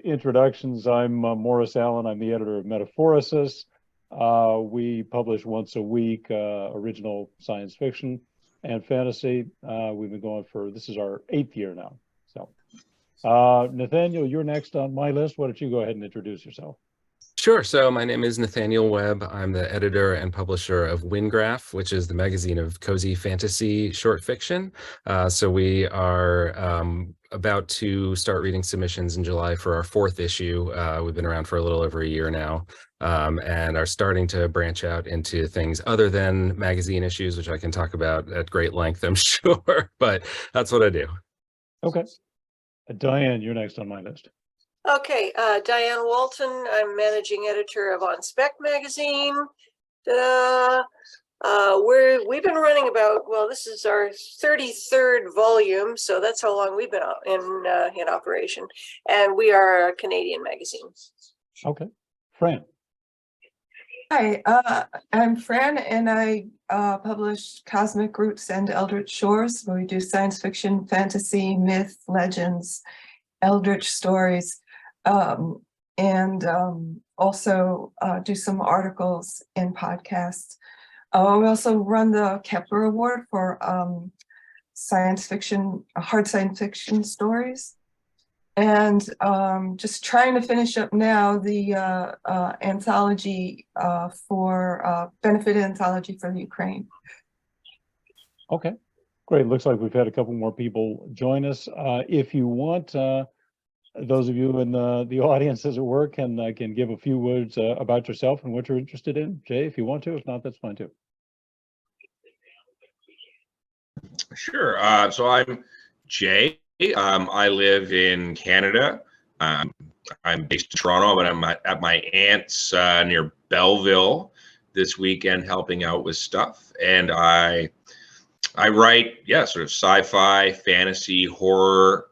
introductions. I'm Morris Allen. I'm the editor of Metaphorosis. We publish once a week original science fiction and fantasy. We've been going this is our 8th year now. So, Nathaniel, you're next on my list. Why don't you go ahead and introduce yourself? Sure. So my name is Nathaniel Webb. I'm the editor and publisher of Wyngraf, which is the magazine of cozy fantasy short fiction. So we are about to start reading submissions in July for our 4th issue. We've been around for a little over a year now, and are starting to branch out into things other than magazine issues, which I can talk about at great length, I'm sure, but that's what I do. Okay. Diane, you're next on my list. Okay, Diane Walton. I'm managing editor of OnSpec magazine. We've been running this is our 33rd volume, so that's how long we've been in operation, and we are a Canadian magazine. Okay, Fran. Hi, I'm Fran, and I publish Cosmic Roots and Eldritch Shores, where we do science fiction, fantasy, myth, legends, Eldritch stories, and also do some articles and podcasts. We also run the Kepler Award for science fiction, hard science fiction stories. And just trying to finish up now the anthology for benefit anthology for Ukraine. Okay, great. Looks like we've had a couple more people join us. If you want, those of you in the audience, as it were, can give a few words about yourself and what you're interested in. Jay, if you want to. If not, that's fine too. Sure. So I'm Jay. I live in Canada. I'm based in Toronto, but I'm at my aunt's near Belleville this weekend, helping out with stuff. And I write, sort of sci-fi, fantasy, horror,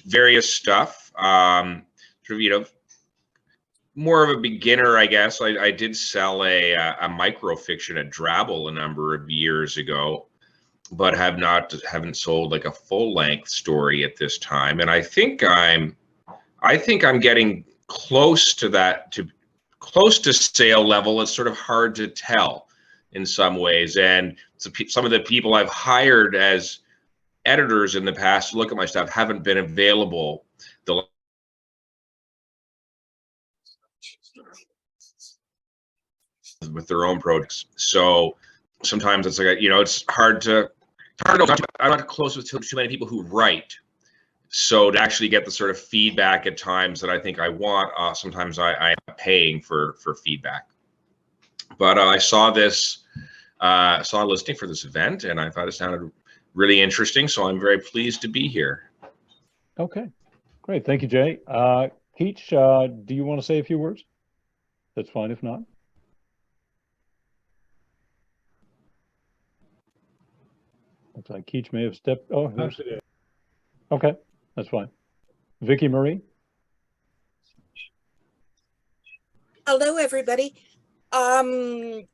various stuff. Sort of, more of a beginner, I guess. I did sell a microfiction at Drabble a number of years ago, but haven't sold like a full-length story at this time. And I think I'm getting close to that, close to sale level. It's sort of hard to tell in some ways. And some of the people I've hired as editors in the past to look at my stuff haven't been available with their own projects. So sometimes it's like, it's hard to know. I'm not close with too many people who write. So to actually get the sort of feedback at times that I think I want, sometimes I'm paying for feedback. But I saw a listing for this event, and I thought it sounded really interesting. So I'm very pleased to be here. Okay, great. Thank you, Jay. Keach, do you want to say a few words? That's fine if not. Looks like Keach may have stepped. Oh, okay, that's fine. Vicky Marie. Hello, everybody. I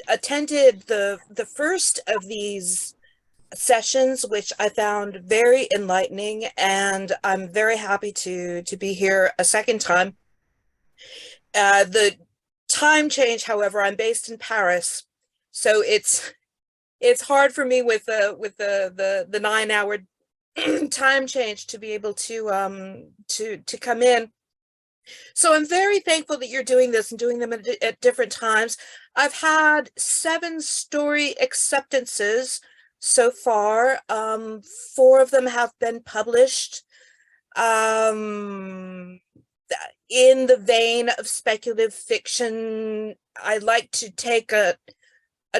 attended the first of these sessions, which I found very enlightening, and I'm very happy to be here a second time. The time change, however, I'm based in Paris, so it's hard for me with the 9-hour time change to be able to come in. So I'm very thankful that you're doing this and doing them at different times. I've had 7 story acceptances so far. 4 of them have been published. In the vein of speculative fiction, I like to take a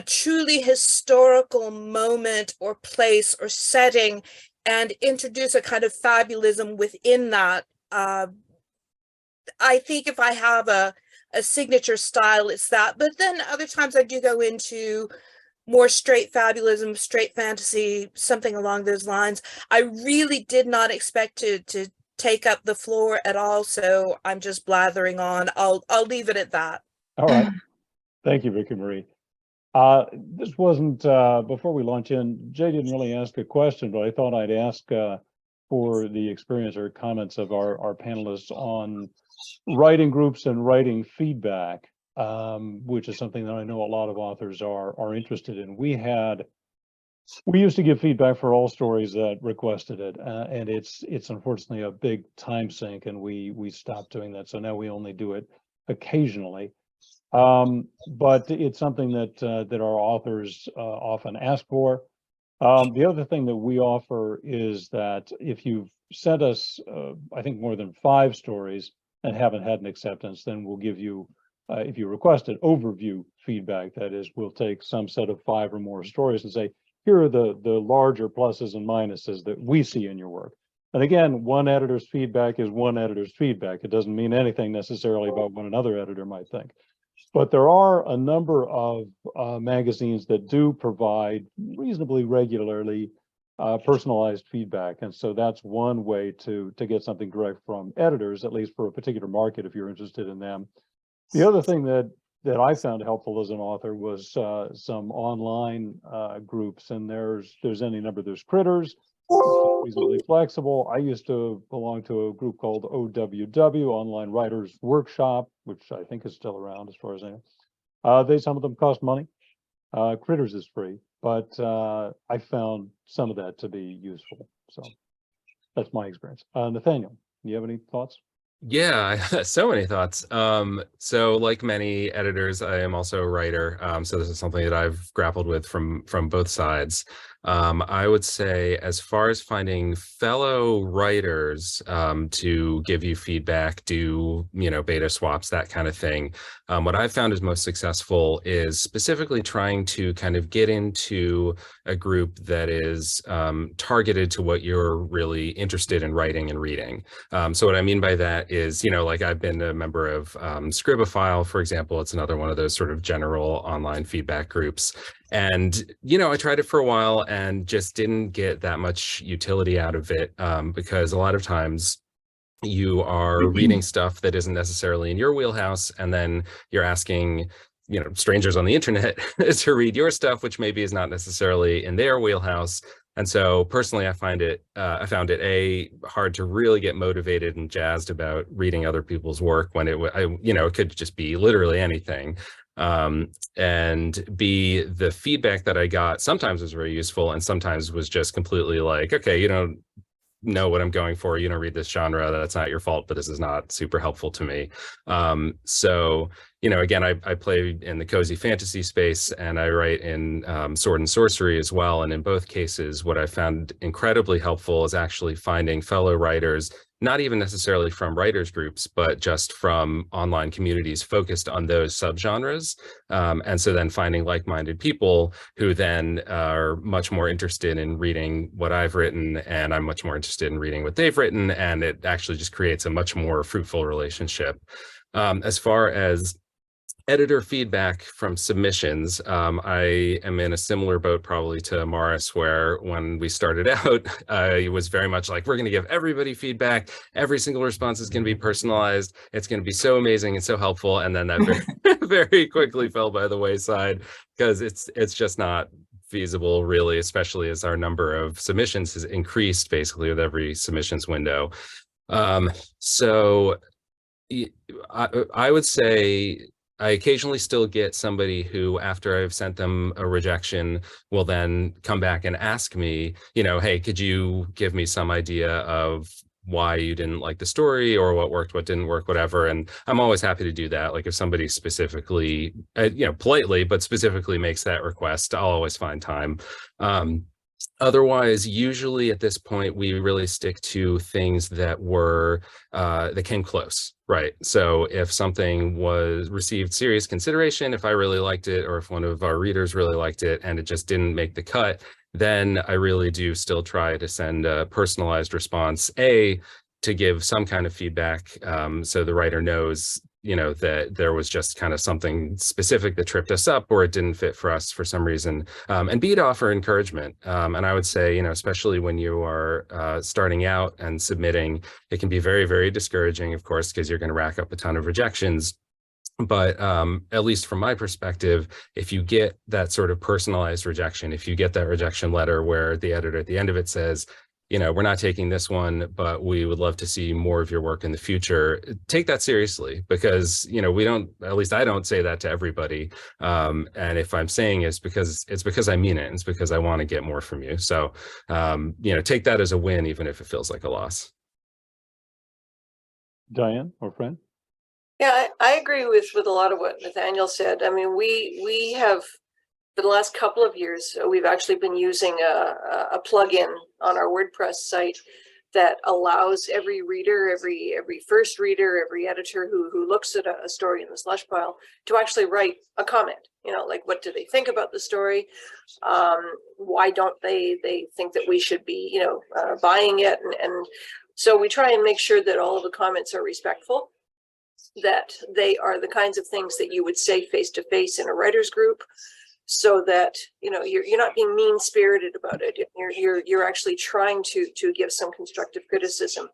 truly historical moment or place or setting and introduce a kind of fabulism within that. I think if I have a signature style, it's that. But then other times I do go into more straight fabulism, straight fantasy, something along those lines. I really did not expect to take up the floor at all, so I'm just blathering on. I'll leave it at that. All right. Thank you, Vicky Marie. This wasn't, before we launch in, Jay didn't really ask a question, but I thought I'd ask for the experience or comments of our panelists on writing groups and writing feedback, which is something that I know a lot of authors are interested in. We used to give feedback for all stories that requested it, and it's unfortunately a big time sink, and we stopped doing that. So now we only do it occasionally. But it's something that our authors often ask for. The other thing that we offer is that if you've sent us, I think more than 5 stories and haven't had an acceptance, then we'll give you, if you request it, overview feedback. That is, we'll take some set of 5 or more stories and say, here are the larger pluses and minuses that we see in your work. And again, one editor's feedback is one editor's feedback. It doesn't mean anything necessarily about what another editor might think. But there are a number of magazines that do provide reasonably regularly personalized feedback. And so that's one way to get something direct from editors, at least for a particular market, if you're interested in them. The other thing that I found helpful as an author was some online groups, and there's any number. There's Critters, reasonably flexible. I used to belong to a group called OWW, Online Writers Workshop, which I think is still around as far as I know. Some of them cost money. Critters is free, but I found some of that to be useful. So that's my experience. Nathaniel, do you have any thoughts? Yeah, so many thoughts. So like many editors, I am also a writer. So this is something that I've grappled with from both sides. I would say, as far as finding fellow writers to give you feedback, do beta swaps, that kind of thing. What I've found is most successful is specifically trying to kind of get into a group that is targeted to what you're really interested in writing and reading. So what I mean by that is, like I've been a member of Scribophile, for example. It's another one of those sort of general online feedback groups. And, I tried it for a while and just didn't get that much utility out of it because a lot of times you are reading stuff that isn't necessarily in your wheelhouse, and then you're asking, strangers on the internet to read your stuff, which maybe is not necessarily in their wheelhouse. And so personally, I found it hard to really get motivated and jazzed about reading other people's work when it could just be literally anything. And B, the feedback that I got sometimes was very useful and sometimes was just completely like, okay, you don't know what I'm going for, you don't read this genre, that's not your fault, but this is not super helpful to me. So, again, I play in the cozy fantasy space and I write in sword and sorcery as well. And in both cases, what I found incredibly helpful is actually finding fellow writers, not even necessarily from writers groups, but just from online communities focused on those subgenres. And so then finding like-minded people who then are much more interested in reading what I've written, and I'm much more interested in reading what they've written, and it actually just creates a much more fruitful relationship. As far as editor feedback from submissions, I am in a similar boat probably to Morris, where when we started out, it was very much like, we're going to give everybody feedback. Every single response is going to be personalized. It's going to be so amazing and so helpful. And then that very, very quickly fell by the wayside because it's just not feasible, really, especially as our number of submissions has increased basically with every submissions window. So I would say I occasionally still get somebody who, after I've sent them a rejection, will then come back and ask me, hey, could you give me some idea of why you didn't like the story or what worked, what didn't work, whatever. And I'm always happy to do that. Like if somebody specifically, politely, but specifically makes that request, I'll always find time. Otherwise, usually at this point, we really stick to things that that came close, right? So if something received serious consideration, if I really liked it, or if one of our readers really liked it and it just didn't make the cut, then I really do still try to send a personalized response, to give some kind of feedback, so the writer knows that there was just kind of something specific that tripped us up or it didn't fit for us for some reason, and B, to offer encouragement. And I would say, especially when you are starting out and submitting, it can be very, very discouraging, of course, because you're going to rack up a ton of rejections. But at least from my perspective, if you get that sort of personalized rejection, if you get that rejection letter where the editor at the end of it says, you know, we're not taking this one, but we would love to see more of your work in the future. Take that seriously, because, you know, we don't, at least I don't say that to everybody. And if I'm saying it's because I mean it. It's because I want to get more from you. So, you know, take that as a win, even if it feels like a loss. Diane or Fran? Yeah, I agree with a lot of what Nathaniel said. I mean, we have, for the last couple of years, we've actually been using a plugin on our WordPress site that allows every reader, every first reader, every editor who looks at a story in the slush pile to actually write a comment. You know, like, what do they think about the story? Why don't they think that we should be, you know, buying it? And so we try and make sure that all of the comments are respectful, that they are the kinds of things that you would say face to face in a writer's group, so that, you know, you're not being mean-spirited about it. You're actually trying to give some constructive criticism.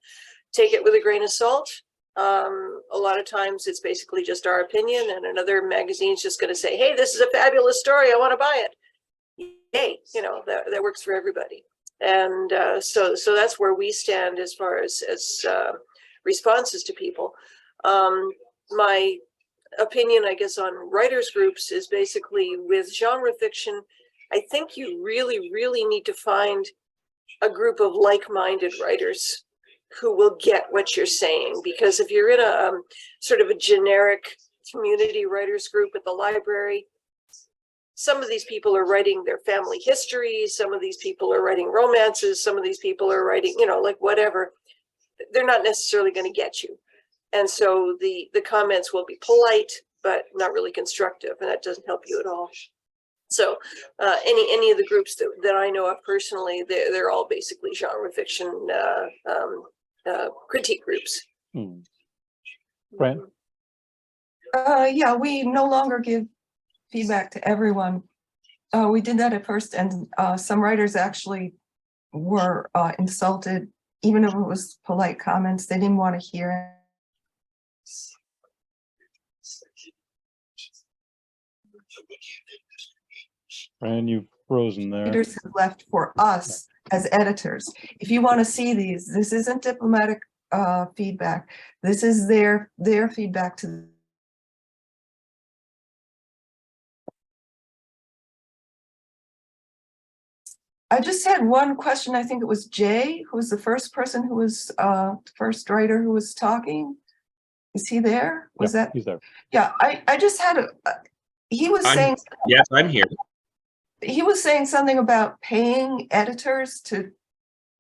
Take it with a grain of salt. A lot of times it's basically just our opinion, and another magazine's just going to say, hey, this is a fabulous story, I want to buy it. Hey, you know, that works for everybody. And so that's where we stand as far as responses to people. My opinion, I guess, on writers groups is basically, with genre fiction, I think you really, really need to find a group of like-minded writers who will get what you're saying. Because if you're in a sort of a generic community writers group at the library, some of these people are writing their family history, some of these people are writing romances, some of these people are writing, you know, like whatever. They're not necessarily going to get you. And so the comments will be polite, but not really constructive, and that doesn't help you at all. So any of the groups that I know of personally, they're all basically genre fiction critique groups. Fran? Yeah, we no longer give feedback to everyone. We did that at first, and some writers actually were insulted, even if it was polite comments. They didn't want to hear it. Fran, you've frozen there. Readers have left for us as editors. If you want to see these, this isn't diplomatic feedback. This is their feedback to. I just had one question. I think it was Jay, who was the first person who was first writer who was talking. Is he there? Was that? He's there. Yeah, I just had he was saying. Yes, I'm here. He was saying something about paying editors to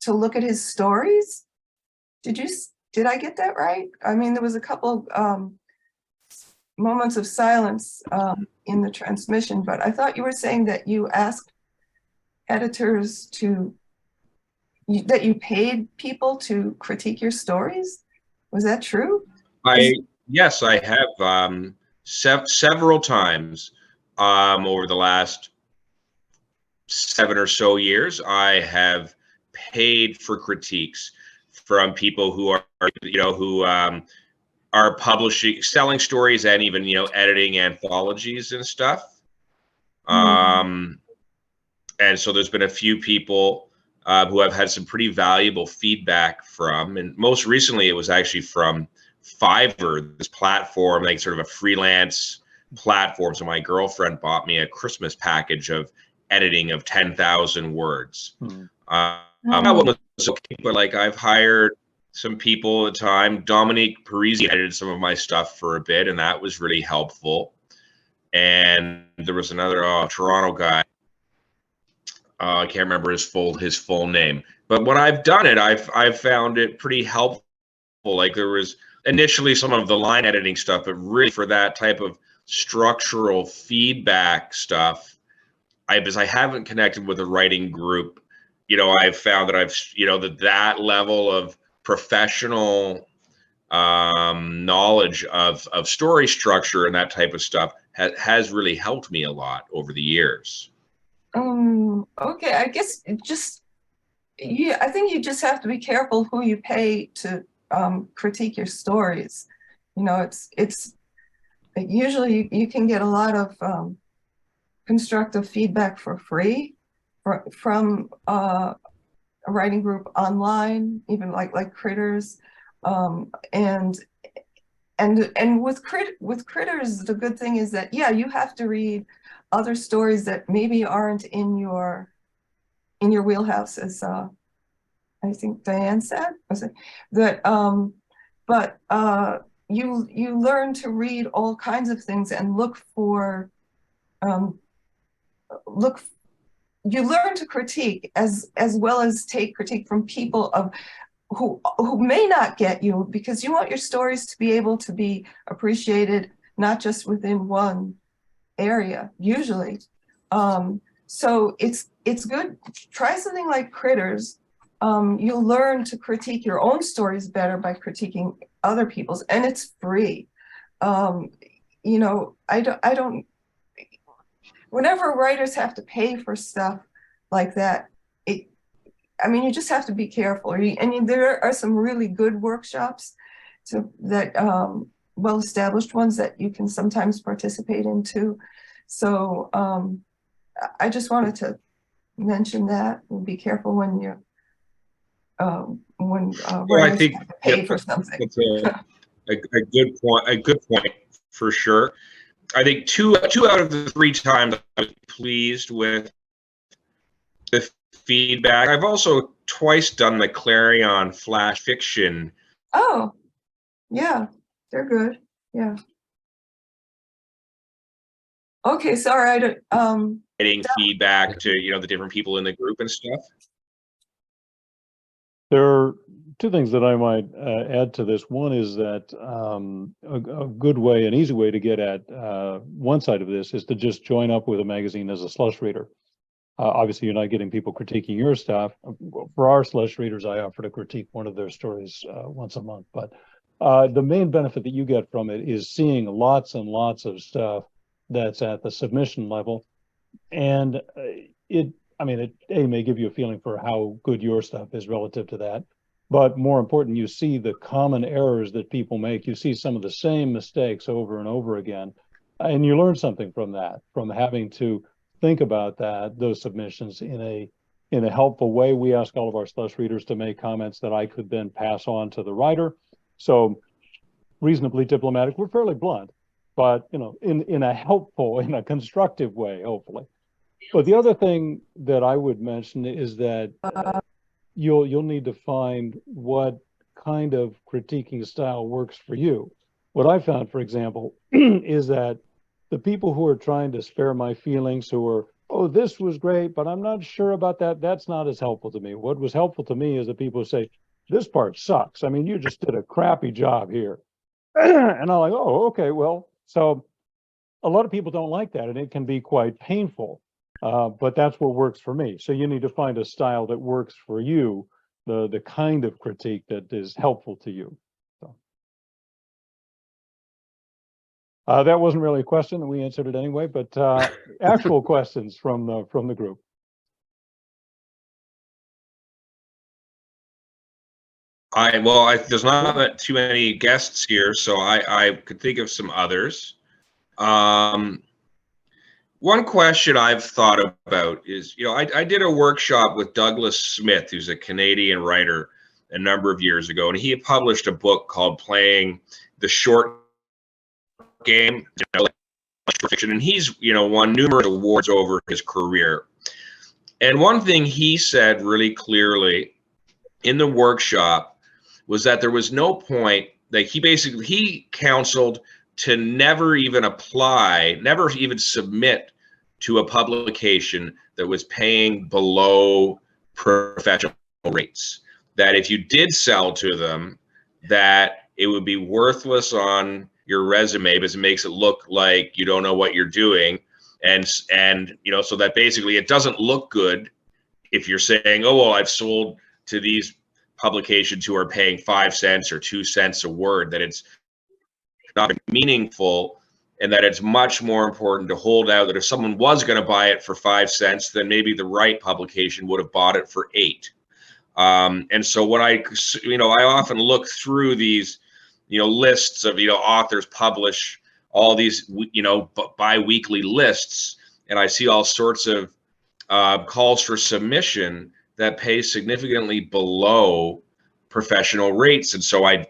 look at his stories. Did I get that right? I mean, there was a couple moments of silence in the transmission, but I thought you were saying that you asked editors that you paid people to critique your stories. Was that true? Yes, I have several times over the last 7 or so years. I have paid for critiques from people who are, you know, who are publishing, selling stories, and even, you know, editing anthologies and stuff. And so there's been a few people who I've had some pretty valuable feedback from, and most recently it was actually from Fiverr, this platform, like sort of a freelance platform. So my girlfriend bought me a Christmas package of editing of 10,000 words. That one was okay, but like I've hired some people at the time. Dominique Parisi edited some of my stuff for a bit, and that was really helpful. And there was another Toronto guy. I can't remember his full name, but when I've done it, I've found it pretty helpful. Like, there was initially some of the line editing stuff, but really for that type of structural feedback stuff, because I haven't connected with a writing group, you know, I've found that you know, that level of professional knowledge of story structure and that type of stuff has really helped me a lot over the years. Okay, I guess I think you just have to be careful who you pay to critique your stories. You know, it's usually you can get a lot of constructive feedback for free from a writing group online, even like Critters, and with Critters, the good thing is that, yeah, you have to read other stories that maybe aren't in your wheelhouse, as I think Diane said, was it that but you learn to read all kinds of things and you learn to critique as well as take critique from people who may not get you, because you want your stories to be able to be appreciated not just within one area usually. So it's good. Try something like Critters. You'll learn to critique your own stories better by critiquing other people's, and it's free. You know, I don't. Whenever writers have to pay for stuff like that, I mean, you just have to be careful. And there are some really good workshops that well-established ones that you can sometimes participate in too. So I just wanted to mention that, and be careful when you I think have to pay for something. It's a good point. A good point for sure. I think two out of the 3 times I was pleased with the feedback. I've also twice done the Clarion flash fiction. Oh, yeah, they're good. Yeah. Okay, sorry, I don't. Getting feedback to the different people in the group and stuff. There are 2 things that I might add to this. One is that a good way, an easy way to get at one side of this is to just join up with a magazine as a slush reader. Obviously, you're not getting people critiquing your stuff. For our slush readers, I offer to critique one of their stories once a month. But the main benefit that you get from it is seeing lots and lots of stuff that's at the submission level. And it may give you a feeling for how good your stuff is relative to that. But more important, you see the common errors that people make. You see some of the same mistakes over and over again. And you learn something from that, from having to think about those submissions in a helpful way. We ask all of our slush readers to make comments that I could then pass on to the writer. So reasonably diplomatic. We're fairly blunt, but in a helpful, in a constructive way, hopefully. But the other thing that I would mention is that you'll need to find what kind of critiquing style works for you. What I found, for example, is that the people who are trying to spare my feelings, who are, oh, this was great, but I'm not sure about that, that's not as helpful to me. What was helpful to me is the people who say, this part sucks. I mean, you just did a crappy job here. And I'm like, oh, okay, well, so a lot of people don't like that, and it can be quite painful. But that's what works for me. So you need to find a style that works for you, the kind of critique that is helpful to you. So that wasn't really a question, and we answered it anyway. But actual questions from the group. There's not too many guests here, so I could think of some others. One question I've thought about is, I did a workshop with Douglas Smith, who's a Canadian writer, a number of years ago, and he had published a book called Playing the Short Game, fiction, and he's, won numerous awards over his career. And one thing he said really clearly in the workshop was that there was no point that he counseled to never even apply, never even submit to a publication that was paying below professional rates. That if you did sell to them, that it would be worthless on your resume because it makes it look like you don't know what you're doing. And so that basically it doesn't look good if you're saying, oh, well, I've sold to these publications who are paying 5 cents or 2 cents a word, that it's not meaningful, and that it's much more important to hold out that if someone was going to buy it for 5 cents, then maybe the right publication would have bought it for 8. And so what I often look through these, lists of, authors publish all these, bi-weekly lists, and I see all sorts of calls for submission that pay significantly below professional rates. And so I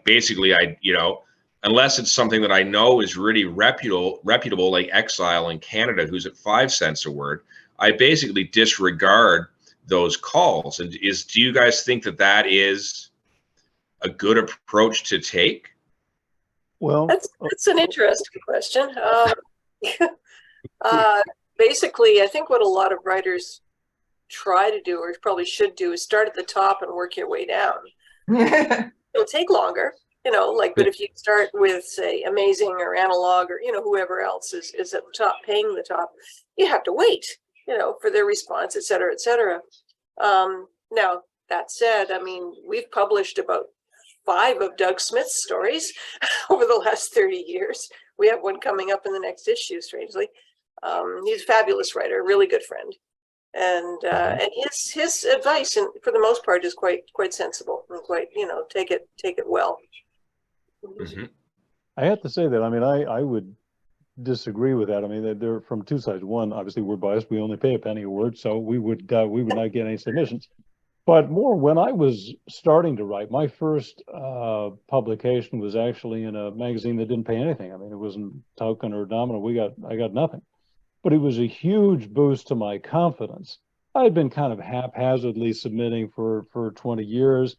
you know, unless it's something that I know is really reputable like Exile in Canada, who's at 5 cents a word, I basically disregard those calls. And do you guys think that that is a good approach to take? Well, that's an interesting question. Basically, I think what a lot of writers try to do, or probably should do, is start at the top and work your way down. It'll take longer, you know, like, but if you start with, say, Amazing or Analog or, you know, whoever else is at the top, paying the top, you have to wait, you know, for their response, et cetera, et cetera. Now, that said, I mean, we've published about 5 of Doug Smith's stories over the last 30 years. We have one coming up in the next issue, strangely. He's a fabulous writer, a really good friend. And his advice, and for the most part, is quite sensible and quite, you know, take it well. Mm-hmm. I have to say that, I mean, I would disagree with that. I mean, they're from two sides. One, obviously, we're biased. We only pay a penny a word, so we would not get any submissions. But more, when I was starting to write, my first publication was actually in a magazine that didn't pay anything. I mean, it wasn't Token or Domino. I got nothing. But it was a huge boost to my confidence. I had been kind of haphazardly submitting for 20 years,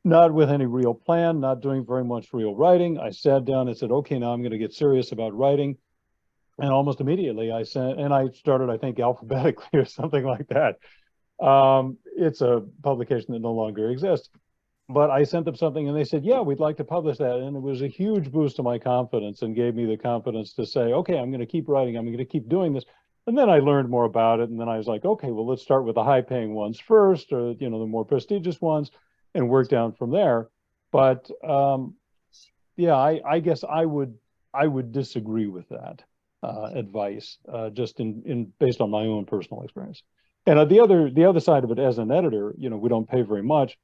not with any real plan, not doing very much real writing. I sat down and said, okay, now I'm going to get serious about writing. And almost immediately I started, I think, alphabetically or something like that. It's a publication that no longer exists. But I sent them something and they said, yeah, we'd like to publish that. And it was a huge boost to my confidence and gave me the confidence to say, okay, I'm going to keep writing. I'm going to keep doing this. And then I learned more about it. And then I was like, okay, well, let's start with the high paying ones first, or, you know, the more prestigious ones, and work down from there. But yeah, I guess I would disagree with that advice, just based on my own personal experience. And the other side of it, as an editor, you know, we don't pay very much.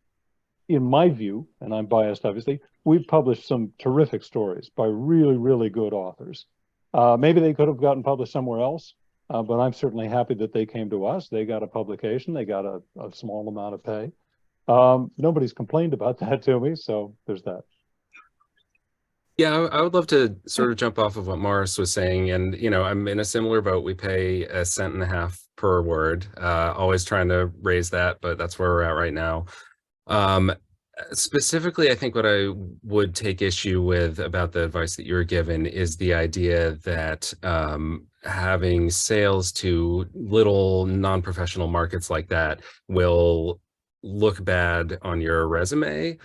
In my view, and I'm biased, obviously, we've published some terrific stories by really, really good authors. Maybe they could have gotten published somewhere else, but I'm certainly happy that they came to us. They got a publication. They got a small amount of pay. Nobody's complained about that to me, so there's that. Yeah, I would love to sort of jump off of what Morris was saying. And, you know, I'm in a similar boat. We pay 1.50 cents per word, always trying to raise that, but that's where we're at right now. Specifically, I think what I would take issue with about the advice that you were given is the idea that having sales to little non-professional markets like that will look bad on your resume.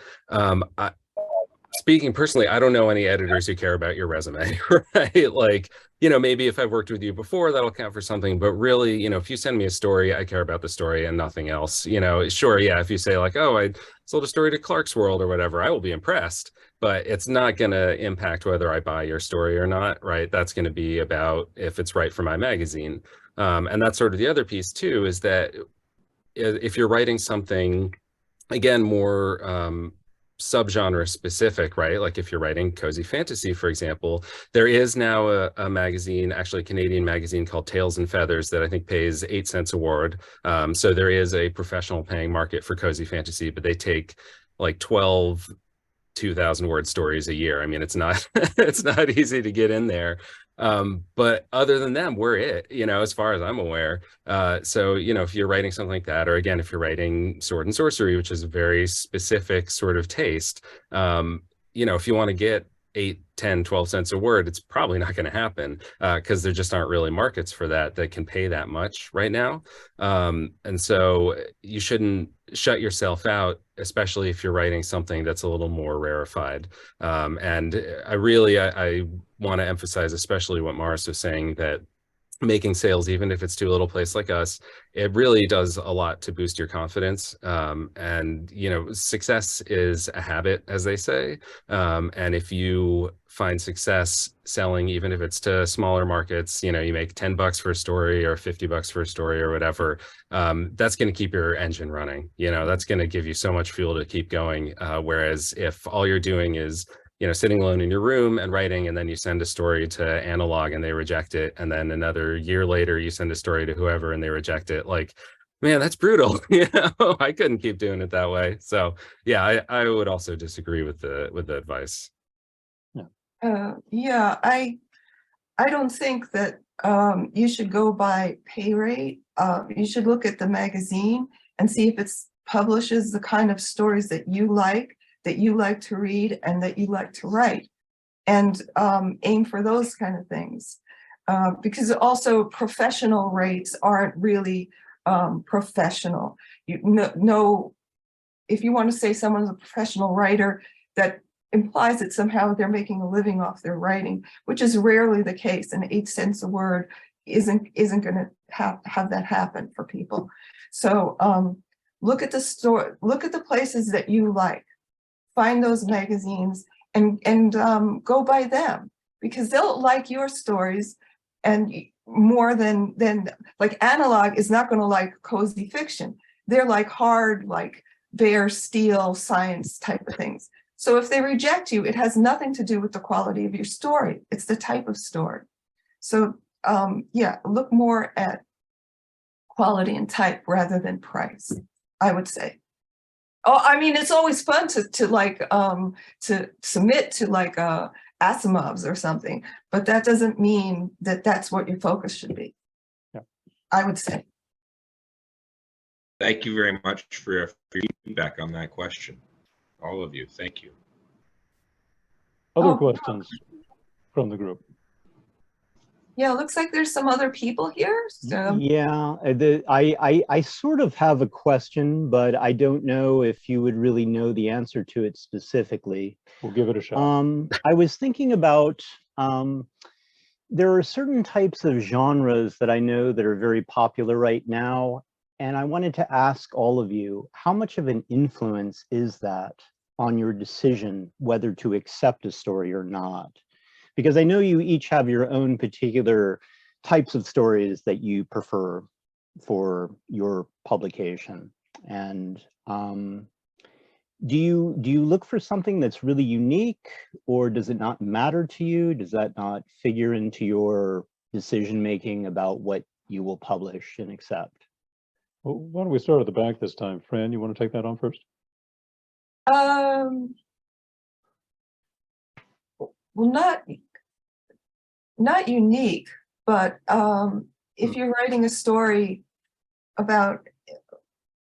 Speaking personally, I don't know any editors who care about your resume, right? Like, you know, maybe if I've worked with you before, that'll count for something. But really, you know, if you send me a story, I care about the story and nothing else. You know, sure, yeah, if you say like, oh, I sold a story to Clark's World or whatever, I will be impressed. But it's not going to impact whether I buy your story or not, right? That's going to be about if it's right for my magazine. And that's sort of the other piece too, is that if you're writing something, again, more subgenre specific, right? Like if you're writing cozy fantasy, for example, there is now a magazine, actually a Canadian magazine called Tails and Feathers that I think pays 8 cents a word. So there is a professional paying market for cozy fantasy, but they take like 12 2,000 word stories a year. I mean, it's not it's not easy to get in there. But other than them, we're it, you know, as far as I'm aware. So, you know, if you're writing something like that, or again, if you're writing sword and sorcery, which is a very specific sort of taste, you know, if you want to get 8, 10, 12 cents a word, it's probably not going to happen because there just aren't really markets for that can pay that much right now. And so you shouldn't shut yourself out, especially if you're writing something that's a little more rarefied. And I want to emphasize, especially what Morris was saying, that making sales, even if it's to a little place like us, it really does a lot to boost your confidence. And, you know, success is a habit, as they say. And if you find success selling, even if it's to smaller markets, you know, you make $10 for a story or $50 for a story or whatever, that's going to keep your engine running. You know, that's going to give you so much fuel to keep going. Whereas if all you're doing is, you know, sitting alone in your room and writing, and then you send a story to Analog and they reject it, and then another year later you send a story to whoever and they reject it, like, Man, that's brutal. I couldn't keep doing it that way. So yeah, I would also disagree with the advice. Yeah, I don't think that you should go by pay rate. You should look at the magazine and see if it publishes the kind of stories that you like to read, and that you like to write, and aim for those kind of things. Because also professional rates aren't really professional. You know, if you want to say someone's a professional writer, that implies that somehow they're making a living off their writing, which is rarely the case. And 8 cents a word isn't going to have that happen for people. So look at the places that you like, find those magazines, and go by them, because they'll like your stories, and more than like Analog is not going to like cozy fiction. They're like hard, like bare steel science type of things. So if they reject you, it has nothing to do with the quality of your story. It's the type of story. So yeah, look more at quality and type rather than price, I would say. Oh, I mean, it's always fun to submit to like Asimov's or something, but that doesn't mean that that's what your focus should be. Yeah. I would say. Thank you very much for your feedback on that question. All of you, thank you. Other questions from the group? Yeah, looks like there's some other people here. So. Yeah, I sort of have a question, but I don't know if you would really know the answer to it specifically. We'll give it a shot. I was thinking about, there are certain types of genres that I know that are very popular right now. And I wanted to ask all of you, how much of an influence is that on your decision whether to accept a story or not? Because I know you each have your own particular types of stories that you prefer for your publication. And do you look for something that's really unique, or does it not matter to you? Does that not figure into your decision-making about what you will publish and accept? Well, why don't we start at the back this time? Fran, you want to take that on first? Well, not unique, but if you're writing a story about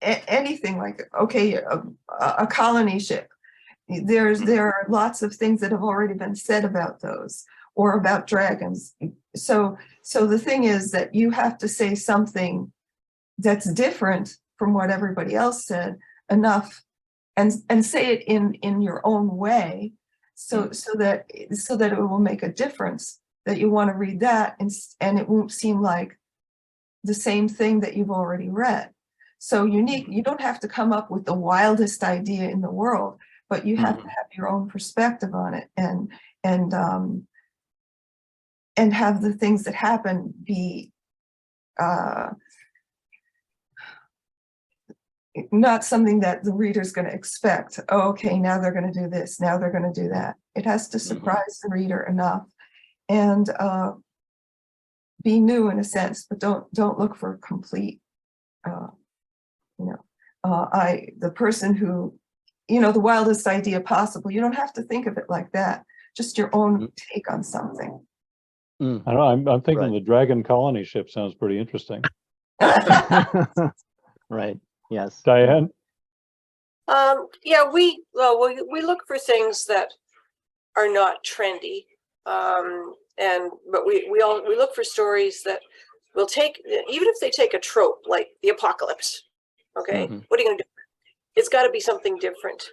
anything, like, okay, a colony ship, there are lots of things that have already been said about those, or about dragons. So the thing is that you have to say something that's different from what everybody else said enough, and say it in your own way, so that it will make a difference, that you want to read that, and it won't seem like the same thing that you've already read. So unique, you don't have to come up with the wildest idea in the world, but you have to have your own perspective on it, and have the things that happen be not something that the reader's going to expect. Oh, okay, now they're going to do this, now they're going to do that. It has to surprise the reader enough, and be new in a sense, but don't look for complete, the person who, the wildest idea possible. You don't have to think of it like that. Just your own take on something. I don't know, I'm thinking the dragon colony ship sounds pretty interesting. Right. Yes. Diane? Yeah, we look for things that are not trendy, but we look for stories that will take, even if they take a trope like the apocalypse. Okay, what are you going to do? It's got to be something different.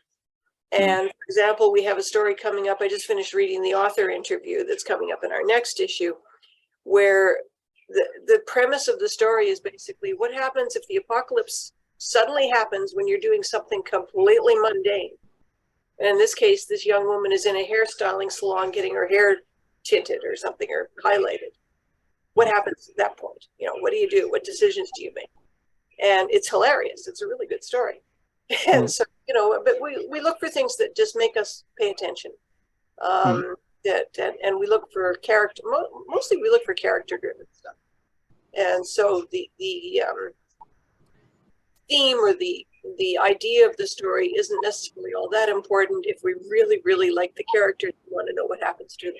And for example, we have a story coming up. I just finished reading the author interview that's coming up in our next issue, where the premise of the story is basically what happens if the apocalypse suddenly happens when you're doing something completely mundane. And in this case, this young woman is in a hairstyling salon getting her hair tinted or something, or highlighted. What happens at that point? What do you do? What decisions do you make? And it's hilarious. It's a really good story. And so, but we look for things that just make us pay attention. And we look for character, mostly we look for character driven stuff. And so theme or the idea of the story isn't necessarily all that important. If we really, really like the characters, we want to know what happens to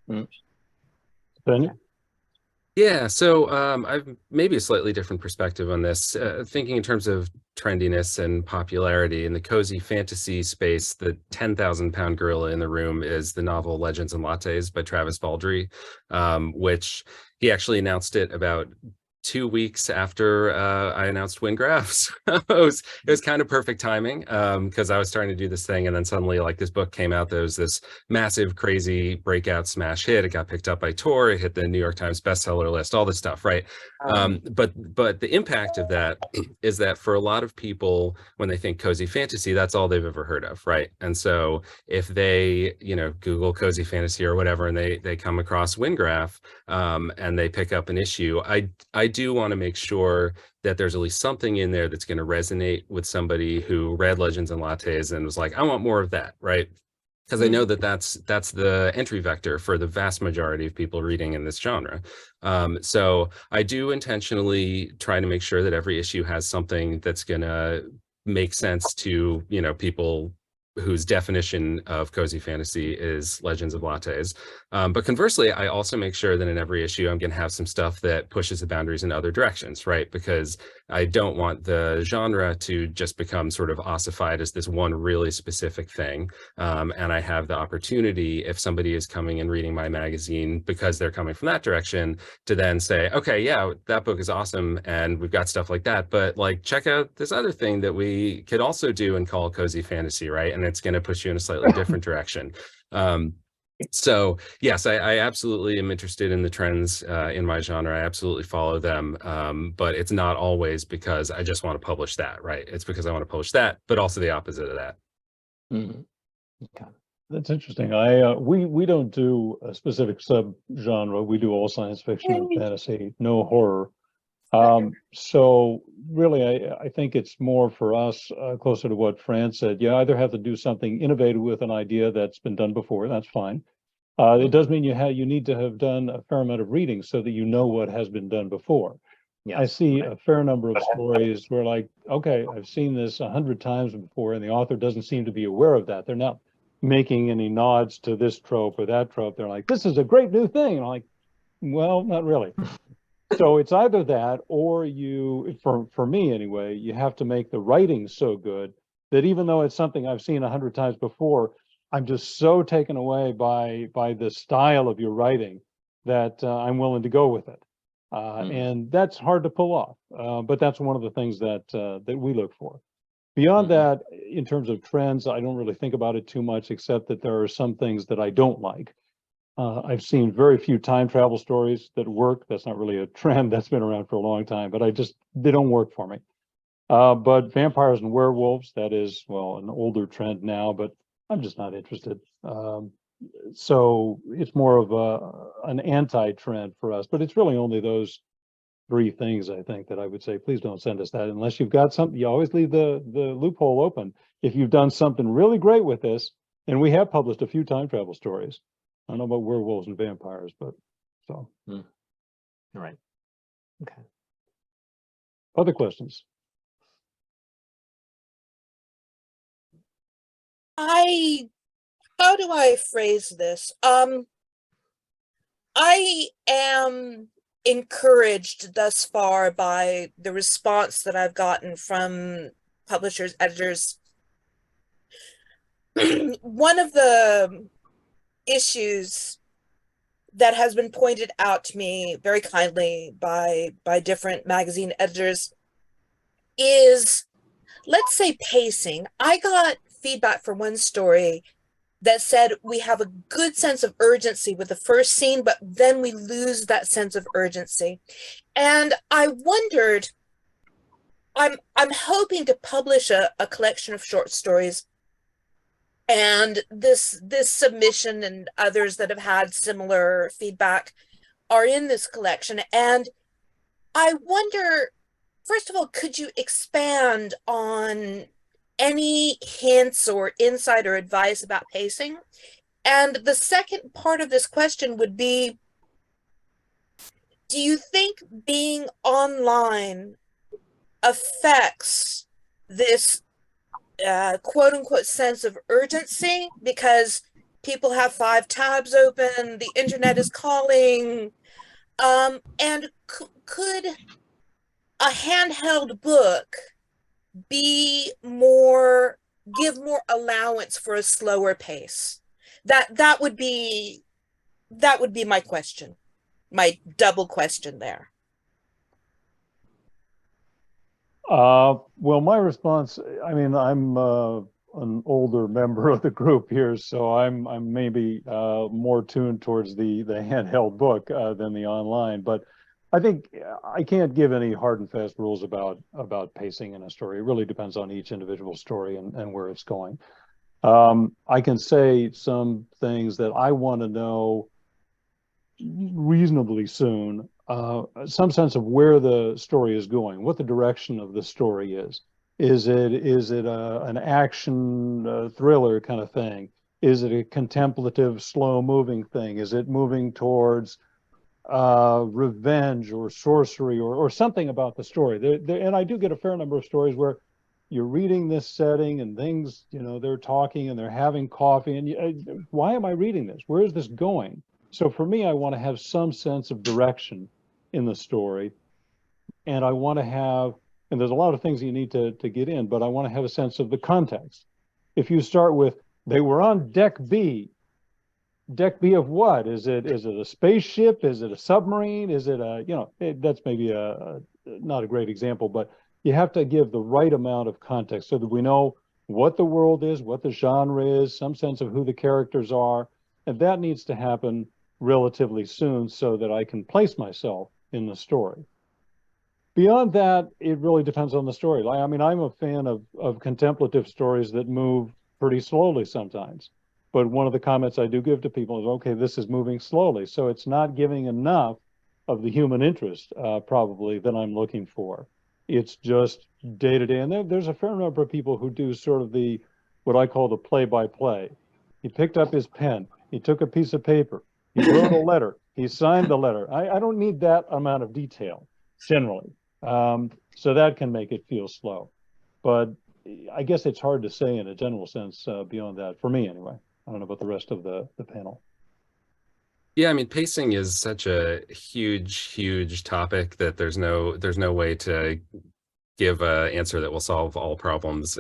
them. Nathaniel? Yeah, so I've maybe a slightly different perspective on this. Thinking in terms of trendiness and popularity in the cozy fantasy space, the 10,000-pound gorilla in the room is the novel Legends and Lattes by Travis Baldree, which he actually announced it about 2 weeks after I announced Wyngraf. So it was kind of perfect timing because I was starting to do this thing, and then suddenly like this book came out. There was this massive, crazy breakout smash hit. It got picked up by Tor. It hit the New York Times bestseller list. All this stuff, right? But the impact of that is that for a lot of people, when they think cozy fantasy, that's all they've ever heard of, right? And so if they Google cozy fantasy or whatever, and they come across Wyngraf and they pick up an issue, I do want to make sure that there's at least something in there that's going to resonate with somebody who read Legends and Lattes and was like, I want more of that, right? Because I know that that's the entry vector for the vast majority of people reading in this genre. So I do intentionally try to make sure that every issue has something that's going to make sense to people whose definition of cozy fantasy is Legends of Lattes. But conversely, I also make sure that in every issue, I'm going to have some stuff that pushes the boundaries in other directions, right? Because I don't want the genre to just become sort of ossified as this one really specific thing. And I have the opportunity, if somebody is coming and reading my magazine because they're coming from that direction, to then say, okay, yeah, that book is awesome, and we've got stuff like that, but like, check out this other thing that we could also do and call cozy fantasy, right? And it's going to push you in a slightly different direction. So yes, I absolutely am interested in the trends in my genre. I absolutely follow them, but it's not always because I just want to publish that, right? It's because I want to publish that, but also the opposite of that. Mm-hmm. Okay. That's interesting. We don't do a specific subgenre. We do all science fiction and fantasy, no horror. So really, I think it's more for us closer to what Fran said. You either have to do something innovative with an idea that's been done before. That's fine. It does mean you need to have done a fair amount of reading so that you know what has been done before. I see a fair number of stories where, like, okay, I've seen this 100 times before, and the author doesn't seem to be aware of that. They're not making any nods to this trope or that trope. They're like, this is a great new thing. And I'm like, well, not really. So it's either that, or for me anyway, you have to make the writing so good that even though it's something I've seen 100 times before, I'm just so taken away by the style of your writing that I'm willing to go with it. And that's hard to pull off, but that's one of the things that we look for. Beyond that, in terms of trends, I don't really think about it too much, except that there are some things that I don't like. I've seen very few time travel stories that work. That's not really a trend that's been around for a long time, but they don't work for me. But vampires and werewolves, that is, well, an older trend now, but I'm just not interested. So it's more of an anti-trend for us, but it's really only those three things, I think, that I would say, please don't send us that unless you've got something. You always leave the loophole open. If you've done something really great with this, and we have published a few time travel stories. I don't know about werewolves and vampires, but so. All right. Okay. Other questions? How do I phrase this? I am encouraged thus far by the response that I've gotten from publishers, editors. One of the issues that has been pointed out to me very kindly by different magazine editors is, let's say, pacing. I got feedback for one story that said we have a good sense of urgency with the first scene, but then we lose that sense of urgency. And I wondered, I'm hoping to publish a collection of short stories, and this submission and others that have had similar feedback are in this collection. And I wonder, first of all, could you expand on any hints or insight or advice about pacing? And the second part of this question would be, do you think being online affects this quote unquote sense of urgency, because people have 5 tabs open, the internet is calling, and could a handheld book be more, give more allowance for a slower pace? That would be my question, my double question there. Well, my response, I mean, I'm an older member of the group here, so I'm maybe more tuned towards the handheld book than the online. But I think I can't give any hard and fast rules about pacing in a story. It really depends on each individual story and where it's going. I can say some things that I want to know reasonably soon, some sense of where the story is going, what the direction of the story is. Is it an action thriller kind of thing? Is it a contemplative, slow-moving thing? Is it moving towards revenge or sorcery or something about the story? And I do get a fair number of stories where you're reading this setting and things, you know, they're talking and they're having coffee, and why am I reading this? Where is this going? So for me, I want to have some sense of direction in the story, and I want to have, and there's a lot of things you need to get in, but I want to have a sense of the context. If you start with, they were on deck B of what? Is it a spaceship? Is it a submarine? Is it a, you know, that's maybe not a great example, but you have to give the right amount of context so that we know what the world is, what the genre is, some sense of who the characters are, and that needs to happen relatively soon so that I can place myself in the story. Beyond that, it really depends on the story. I mean, I'm a fan of contemplative stories that move pretty slowly sometimes. But one of the comments I do give to people is, okay, this is moving slowly. So it's not giving enough of the human interest, probably, that I'm looking for. It's just day to day. And there's a fair number of people who do sort of what I call the play-by-play. He picked up his pen. He took a piece of paper. He wrote a letter. He signed the letter. I don't need that amount of detail, generally. So that can make it feel slow. But I guess it's hard to say in a general sense beyond that, for me anyway. I don't know about the rest of the panel. Yeah, I mean, pacing is such a huge topic that there's no way to give an answer that will solve all problems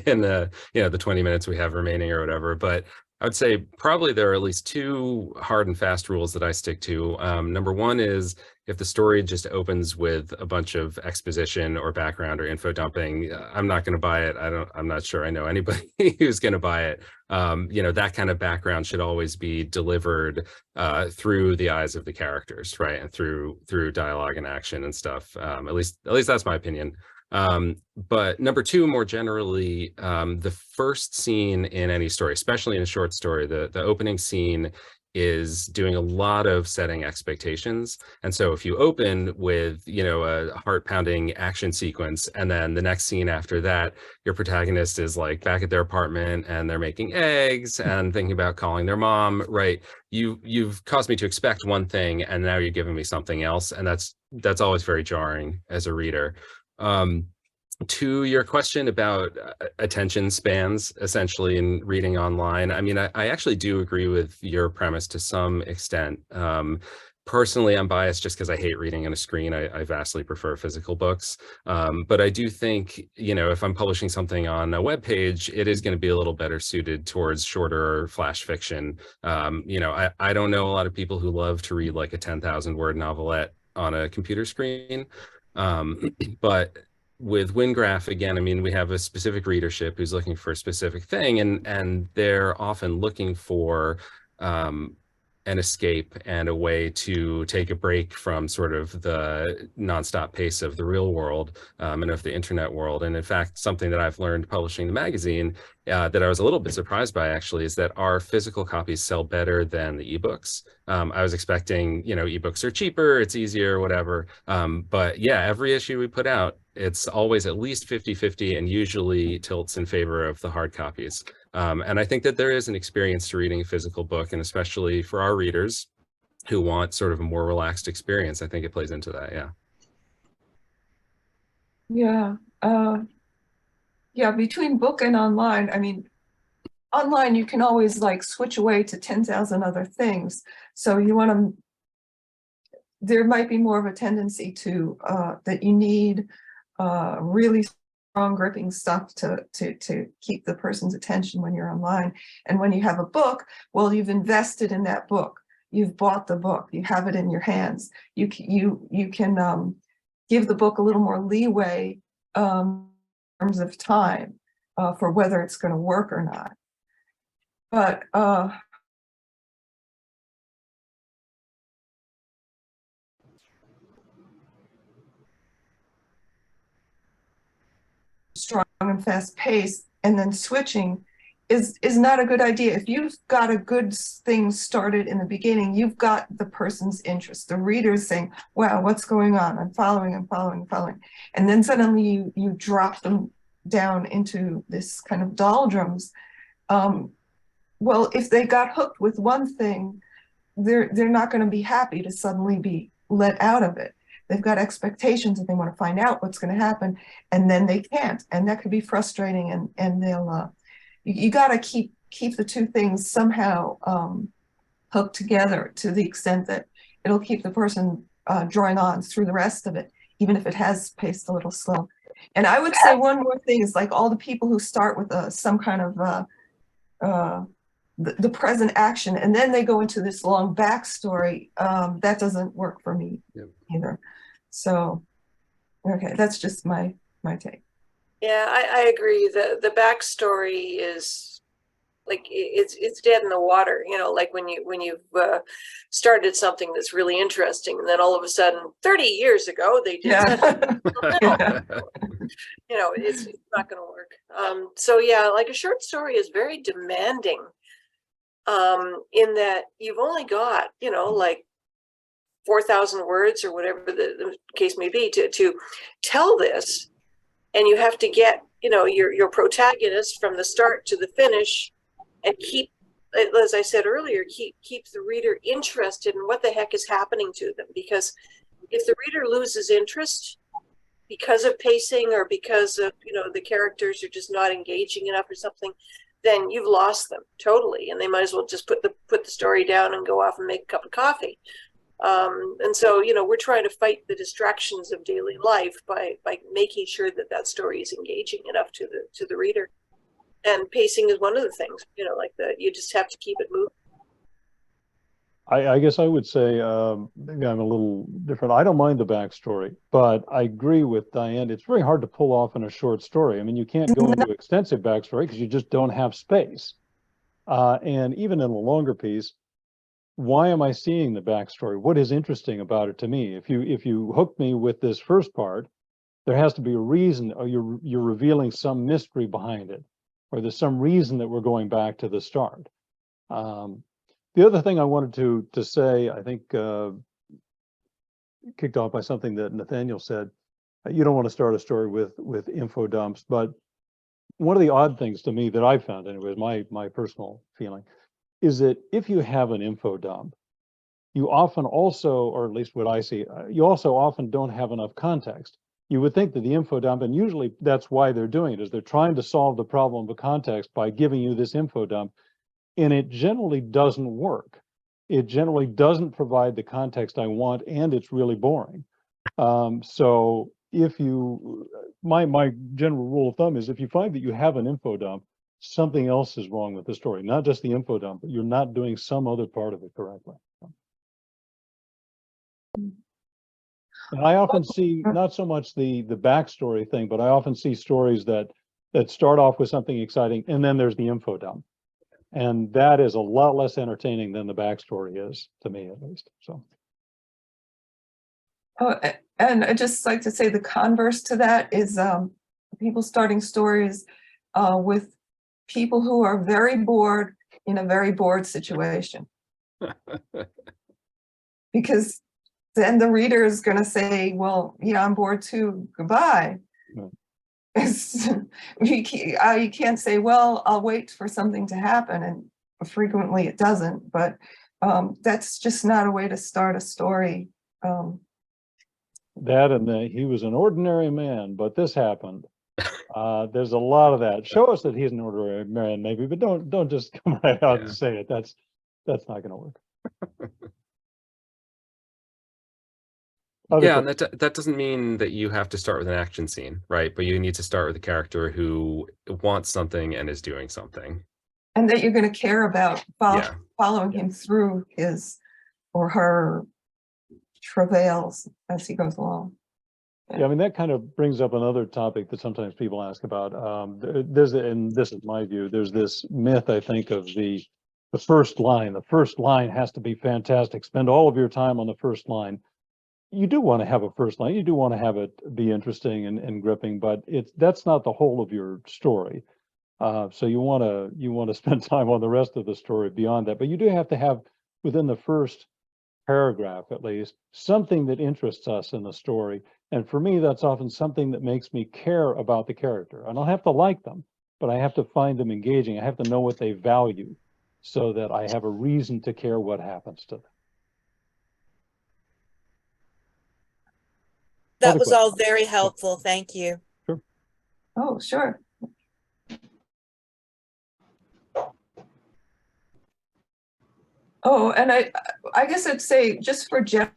in the 20 minutes we have remaining or whatever. But I would say probably there are at least 2 hard and fast rules that I stick to. Number one is if the story just opens with a bunch of exposition or background or info dumping, I'm not going to buy it. I'm not sure I know anybody who's going to buy it. That kind of background should always be delivered through the eyes of the characters, right? And through dialogue and action and stuff. At least that's my opinion. But number 2, more generally, the first scene in any story, especially in a short story, the opening scene is doing a lot of setting expectations. And so if you open with, a heart-pounding action sequence, and then the next scene after that, your protagonist is like back at their apartment and they're making eggs and thinking about calling their mom, right? You've caused me to expect one thing, and now you're giving me something else. And that's always very jarring as a reader. To your question about attention spans, essentially, in reading online, I mean, I actually do agree with your premise to some extent. Personally, I'm biased just because I hate reading on a screen. I vastly prefer physical books. But I do think, if I'm publishing something on a web page, it is going to be a little better suited towards shorter flash fiction. I don't know a lot of people who love to read like a 10,000 word novelette on a computer screen. But with Wyngraf, again, I mean, we have a specific readership who's looking for a specific thing, and they're often looking for an escape and a way to take a break from sort of the nonstop pace of the real world and of the internet world. And in fact, something that I've learned publishing the magazine that I was a little bit surprised by, actually, is that our physical copies sell better than the ebooks. I was expecting, ebooks are cheaper, it's easier, whatever. But yeah, every issue we put out, it's always at least 50-50 and usually tilts in favor of the hard copies. And I think that there is an experience to reading a physical book, and especially for our readers who want sort of a more relaxed experience, I think it plays into that, yeah. Yeah. Yeah, between book and online, I mean, online you can always like switch away to 10,000 other things. So you want to, there might be more of a tendency to that you need really strong gripping stuff to keep the person's attention when you're online. And when you have a book, well, you've invested in that book. You've bought the book. You have it in your hands. You can give the book a little more leeway in terms of time for whether it's going to work or not. But strong and fast paced and then switching is not a good idea. If you've got a good thing started in the beginning, you've got the person's interest. The reader's saying, wow, what's going on? I'm following. And then suddenly you drop them down into this kind of doldrums. Well, if they got hooked with one thing, they're not going to be happy to suddenly be let out of it. They've got expectations and they want to find out what's going to happen, and then they can't, and that could be frustrating. And they'll you got to keep the two things somehow hooked together to the extent that it'll keep the person drawing on through the rest of it, even if it has paced a little slow. And I would say one more thing is, like, all the people who start with some kind of the present action, and then they go into this long backstory, that doesn't work for me either. So, okay, that's just my take. Yeah, I agree. The backstory is like it's dead in the water. You know, like when you've started something that's really interesting, and then all of a sudden, 30 years ago, they did. Yeah. You know, it's not going to work. So yeah, like a short story is very demanding. In that you've only got, you know, like 4,000 words or whatever the case may be to tell this, and you have to get, you know, your protagonist from the start to the finish, and keep, as I said earlier, keep the reader interested in what the heck is happening to them. Because if the reader loses interest because of pacing or because of, you know, the characters are just not engaging enough or something, then you've lost them totally, and they might as well just put the story down and go off and make a cup of coffee. And so, you know, we're trying to fight the distractions of daily life by making sure that story is engaging enough to the reader. And pacing is one of the things, you know, like you just have to keep it moving. I guess I would say maybe I'm a little different. I don't mind the backstory, but I agree with Diane. It's very hard to pull off in a short story. I mean, you can't go into extensive backstory because you just don't have space. And even in a longer piece, why am I seeing the backstory? What is interesting about it to me? If you hook me with this first part, there has to be a reason, or you're revealing some mystery behind it, or there's some reason that we're going back to the start. The other thing I wanted to say, I think kicked off by something that Nathaniel said, you don't want to start a story with info dumps, but one of the odd things to me that I found, anyways, my personal feeling, is that if you have an info dump, you often also, or at least what I see, you also often don't have enough context. You would think that the info dump, and usually that's why they're doing it, is they're trying to solve the problem of context by giving you this info dump. And it generally doesn't work. It generally doesn't provide the context I want, and it's really boring. So if you, my general rule of thumb is, if you find that you have an info dump, something else is wrong with the story, not just the info dump, but you're not doing some other part of it correctly. And I often see not so much the backstory thing, but I often see stories that start off with something exciting, and then there's the info dump. And that is a lot less entertaining than the backstory is, to me at least. So. Oh, and I just like to say the converse to that is people starting stories with people who are very bored in a very bored situation. Because then the reader is going to say, well, yeah, I'm bored too, goodbye. No. You can't say, well, I'll wait for something to happen, and frequently it doesn't, but that's just not a way to start a story. That and he was an ordinary man, but this happened. There's a lot of that. Show us that he's an ordinary man, maybe, but don't just come right out and say it. That's not going to work. Yeah, and that doesn't mean that you have to start with an action scene, right? But you need to start with a character who wants something and is doing something. And that you're going to care about following him through his or her travails as he goes along. Yeah, I mean, that kind of brings up another topic that sometimes people ask about. And this is my view, there's this myth, I think, of the first line. The first line has to be fantastic. Spend all of your time on the first line. You do want to have a first line. You do want to have it be interesting and gripping, but that's not the whole of your story. So you want to spend time on the rest of the story beyond that. But you do have to have, within the first paragraph at least, something that interests us in the story. And for me, that's often something that makes me care about the character. I don't have to like them, but I have to find them engaging. I have to know what they value so that I have a reason to care what happens to them. That was all very helpful. Thank you. Sure. Oh, sure. Oh, and I guess I'd say just for Jeff,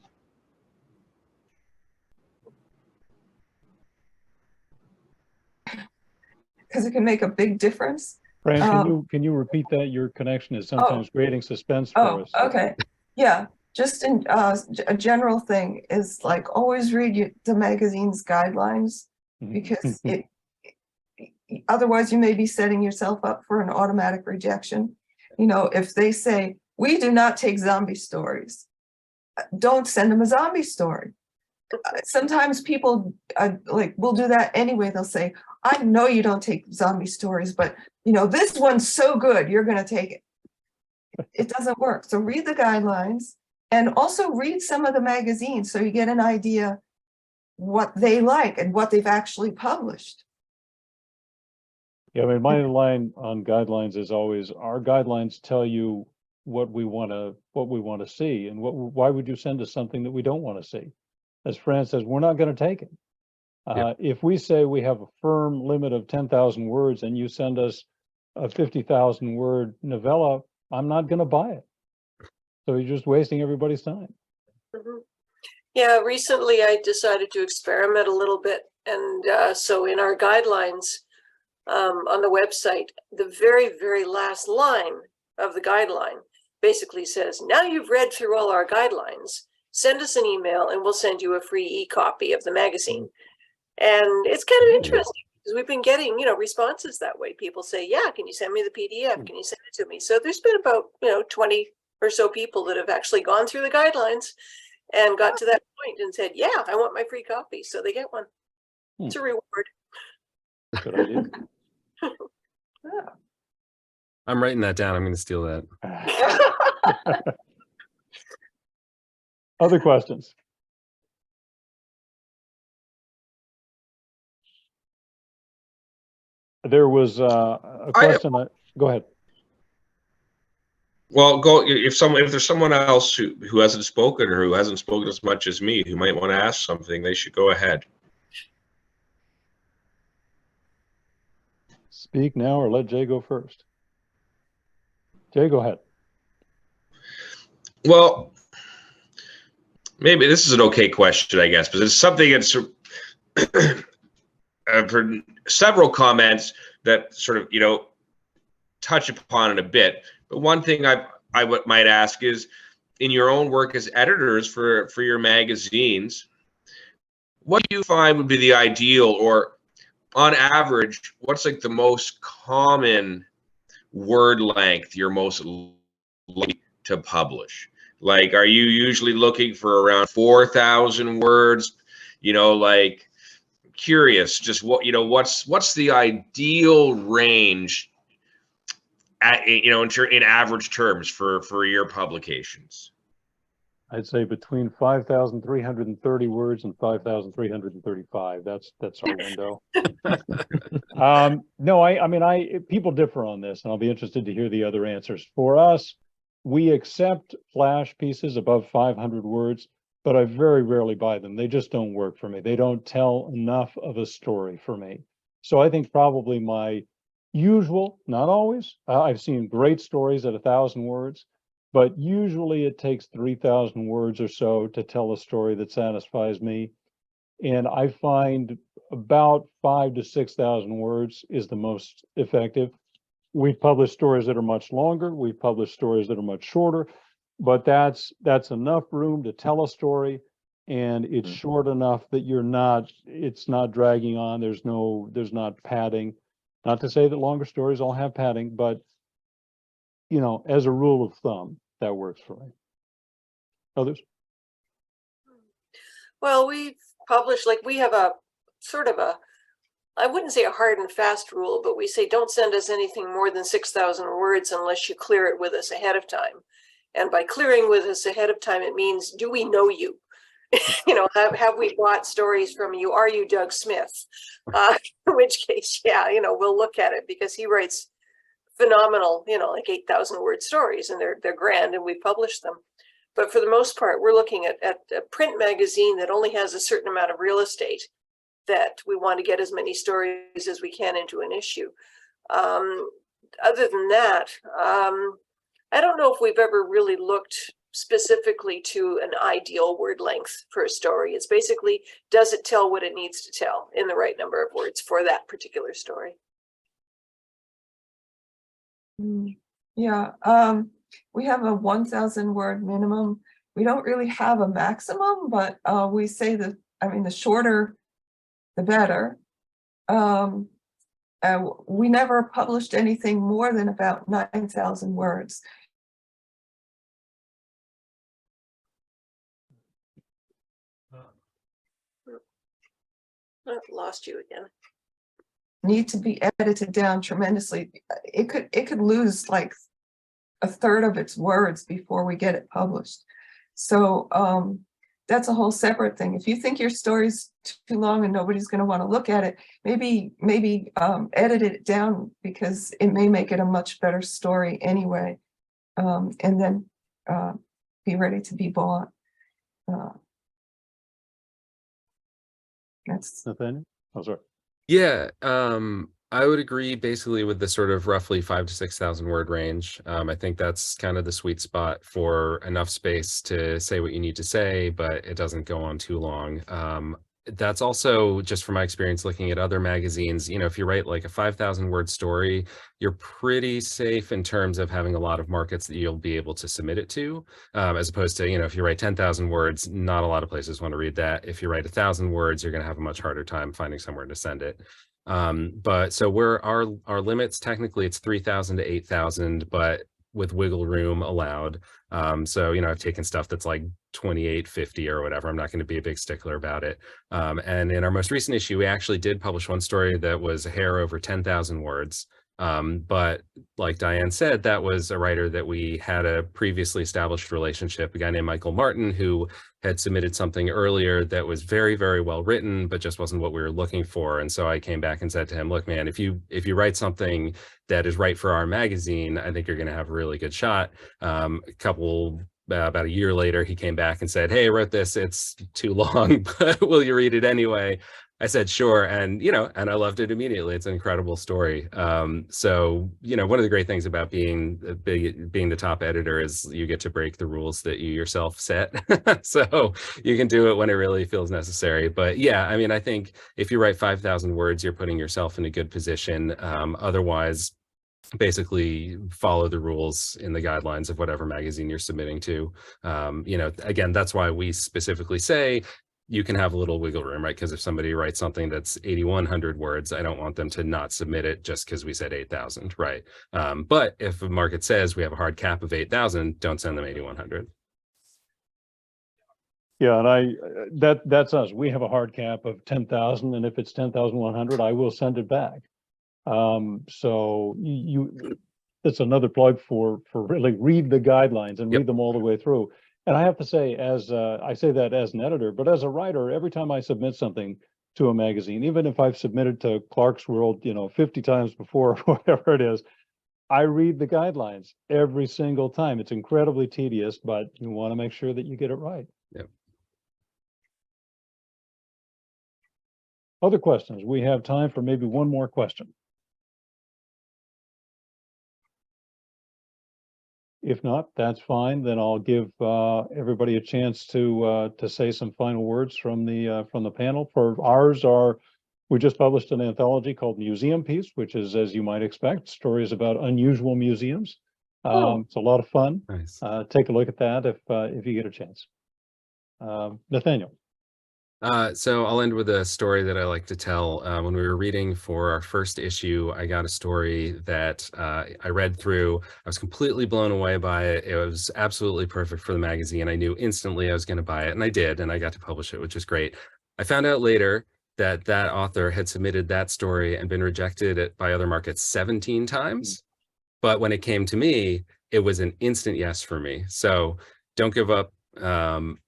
because it can make a big difference. Fran, can you repeat that? Your connection is sometimes creating suspense for us. Okay. Yeah. Just in a general thing is like always read the magazine's guidelines, because otherwise you may be setting yourself up for an automatic rejection. You know, if they say, we do not take zombie stories, don't send them a zombie story. Sometimes people will do that anyway. They'll say, I know you don't take zombie stories, but you know, this one's so good, you're going to take it. It doesn't work. So read the guidelines. And also read some of the magazines so you get an idea what they like and what they've actually published. Yeah, I mean, my line on guidelines is always, our guidelines tell you what we want to see, and why would you send us something that we don't want to see? As Fran says, we're not going to take it. If we say we have a firm limit of 10,000 words and you send us a 50,000 word novella, I'm not going to buy it. So you're just wasting everybody's time. Yeah, recently I decided to experiment a little bit. And so in our guidelines on the website, the very, very last line of the guideline basically says, now you've read through all our guidelines, send us an email and we'll send you a free e-copy of the magazine. And it's kind of interesting because we've been getting, responses that way. People say, yeah, can you send me the PDF? Can you send it to me? So there's been about, 20 or so people that have actually gone through the guidelines and got to that point and said, yeah, I want my free copy. So they get one. It's a reward. Good idea. I'm writing that down. I'm going to steal that. Other questions? There was a question. Go ahead. Well, if there's someone else who hasn't spoken or who hasn't spoken as much as me who might want to ask something, they should go ahead. Speak now or let Jay go first. Jay, go ahead. Well, maybe this is an okay question, I guess, but it's something that's I've heard several comments that sort of, touch upon it a bit. But one thing I might ask is, in your own work as editors for your magazines, what do you find would be the ideal, or on average, what's like the most common word length you're most likely to publish? Like, are you usually looking for around 4,000 words? Curious, just what's the ideal range in average terms for your publications? I'd say between 5,330 words and 5,335. That's our window. No, people differ on this, and I'll be interested to hear the other answers. For us, we accept flash pieces above 500 words. but I very rarely buy them. They just don't work for me. They don't tell enough of a story for me. So I think probably my usual, not always, I've seen great stories at 1,000 words, but usually it takes 3,000 words or so to tell a story that satisfies me. And I find about 5,000 to 6,000 words is the most effective. We've published stories that are much longer. We've published stories that are much shorter, but that's enough room to tell a story, and it's short enough that it's not dragging on. There's not padding. Not to say that longer stories all have padding, but you know, as a rule of thumb, that works for me. Others? Well, we've published, like, we have a sort of a, I wouldn't say a hard and fast rule, but we say don't send us anything more than 6,000 words unless you clear it with us ahead of time. And by clearing with us ahead of time, it means, do we know you? You know, have we bought stories from you? Are you Doug Smith? In which case, yeah, you know, we'll look at it, because he writes phenomenal, you know, like 8,000 word stories, and they're grand, and we publish them. But for the most part, we're looking at a print magazine that only has a certain amount of real estate, that we want to get as many stories as we can into an issue. Other than that, I don't know if we've ever really looked specifically to an ideal word length for a story. It's basically, does it tell what it needs to tell in the right number of words for that particular story? Yeah, we have a 1,000 word minimum. We don't really have a maximum, but we say that, I mean, the shorter, the better. We never published anything more than about 9,000 words. I've lost you again. Need to be edited down tremendously. It could lose like a third of its words before we get it published. So that's a whole separate thing. If you think your story's too long and nobody's going to want to look at it, maybe edit it down, because it may make it a much better story anyway. And then be ready to be bought. That's Nathaniel? Oh, sorry. Yeah, I would agree basically with the sort of roughly 5,000 to 6,000 word range. I think that's kind of the sweet spot for enough space to say what you need to say, but it doesn't go on too long. That's also just from my experience looking at other magazines, you know, if you write like a 5,000 word story, you're pretty safe in terms of having a lot of markets that you'll be able to submit it to, as opposed to, you know, if you write 10,000 words, not a lot of places want to read that. If you write 1,000 words, you're going to have a much harder time finding somewhere to send it. But so our limits, technically it's 3,000 to 8,000, but with wiggle room allowed. So, you know, I've taken stuff that's like 2850 or whatever. I'm not going to be a big stickler about it. And in our most recent issue, we actually did publish one story that was a hair over 10,000 words. But like Diane said, that was a writer that we had a previously established relationship, a guy named Michael Martin, who had submitted something earlier that was very, very well written, but just wasn't what we were looking for. And so I came back and said to him, look, man, if you write something that is right for our magazine, I think you're going to have a really good shot. About a year later, he came back and said, hey, I wrote this, it's too long, but will you read it anyway? I said, sure. And, you know, and I loved it immediately. It's an incredible story. So, you know, one of the great things about being the top editor is you get to break the rules that you yourself set. So you can do it when it really feels necessary. But yeah, I mean, I think if you write 5,000 words, you're putting yourself in a good position. Otherwise, basically follow the rules in the guidelines of whatever magazine you're submitting to. You know, again, that's why we specifically say you can have a little wiggle room, right? Because if somebody writes something that's 8,100 words, I don't want them to not submit it just because we said 8,000, right? But if a market says we have a hard cap of 8,000, don't send them 8,100. Yeah, and that's us. We have a hard cap of 10,000, and if it's 10,100, I will send it back. So that's another plug for really read the guidelines and read them all the way through. And I have to say, as I say that as an editor, but as a writer, every time I submit something to a magazine, even if I've submitted to Clark's World, you know, 50 times before, whatever it is, I read the guidelines every single time. It's incredibly tedious, but you want to make sure that you get it right. Yep. Other questions? We have time for maybe one more question. If not, that's fine. Then I'll give everybody a chance to say some final words from the panel. For ours we just published an anthology called Museum Piece, which is, as you might expect, stories about unusual museums. It's a lot of fun. Nice. Take a look at that if you get a chance. Nathaniel. So I'll end with a story that I like to tell. When we were reading for our first issue, I got a story that I read through. I was completely blown away by it. It was absolutely perfect for the magazine. I knew instantly I was going to buy it, and I did, and I got to publish it, which is great. I found out later that that author had submitted that story and been rejected by other markets 17 times. But when it came to me, it was an instant yes for me. So don't give up.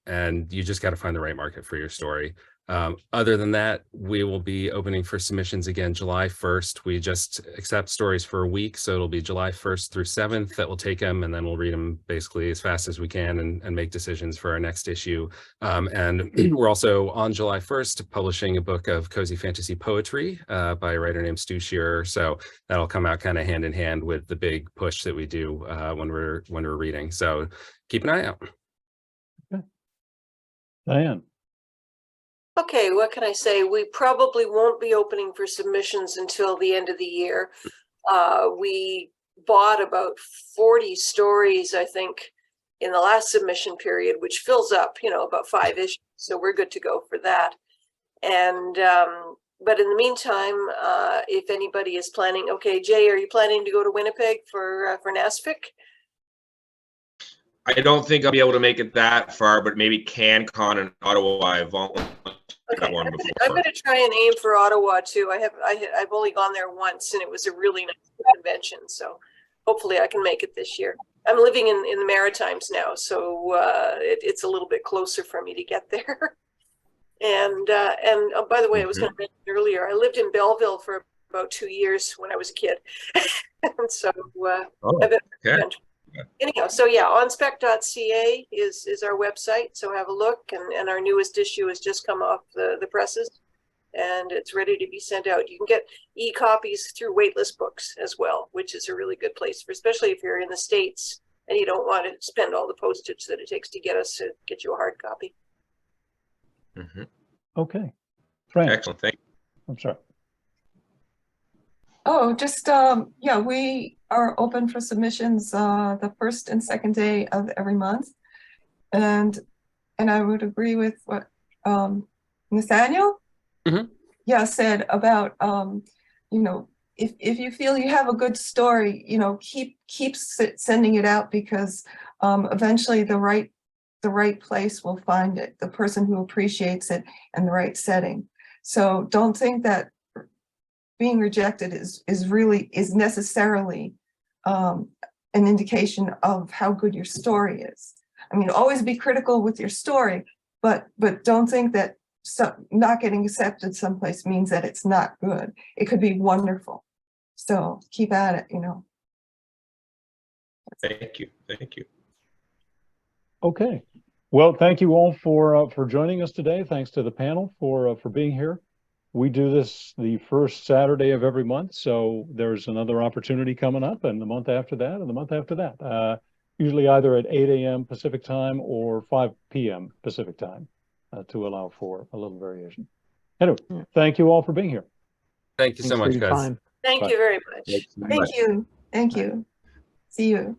And you just got to find the right market for your story. Other than that, we will be opening for submissions again July 1st. We just accept stories for a week, so it'll be July 1st through 7th that we'll take them, and then we'll read them basically as fast as we can and make decisions for our next issue. And we're also on July 1st publishing a book of cozy fantasy poetry by a writer named Stu Shearer. So that'll come out kind of hand in hand with the big push that we do when we're reading. So keep an eye out. Diane. Okay, what can I say? We probably won't be opening for submissions until the end of the year. We bought about 40 stories, I think, in the last submission period, which fills up, about 5 issues. So we're good to go for that. And but in the meantime, if anybody is planning, okay, Jay, are you planning to go to Winnipeg for NASFIC? I don't think I'll be able to make it that far, but maybe CanCon in Ottawa. I've volunteered that one before. I'm going to try and aim for Ottawa too. I've only gone there once, and it was a really nice convention. So hopefully I can make it this year. I'm living in the Maritimes now, so it's a little bit closer for me to get there. And by the way, I was going to mention earlier, I lived in Belleville for about 2 years when I was a kid, and so I've been. Anyhow, so yeah, onspec.ca is our website. So have a look, and our newest issue has just come off the presses, and it's ready to be sent out. You can get e-copies through Waitlist Books as well, which is a really good place for, especially if you're in the States and you don't want to spend all the postage that it takes to get you a hard copy. Okay, Fran. Excellent, thank you. I'm sorry. Oh, just yeah, we are open for submissions the first and second day of every month, and I would agree with what Nathaniel said about if you feel you have a good story, keep sending it out, because eventually the right place will find it, the person who appreciates it, and the right setting. So don't think that being rejected is necessarily an indication of how good your story is. I mean, always be critical with your story, but don't think that not getting accepted someplace means that it's not good. It could be wonderful. So keep at it, Thank you. Okay. Well, thank you all for joining us today. Thanks to the panel for being here. We do this the first Saturday of every month, so there's another opportunity coming up, and the month after that, and the month after that. Usually either at 8 a.m. Pacific time or 5 p.m. Pacific time, to allow for a little variation. Anyway, thank you all for being here. Thank you so much, guys. Thank you very much. Thank you. See you.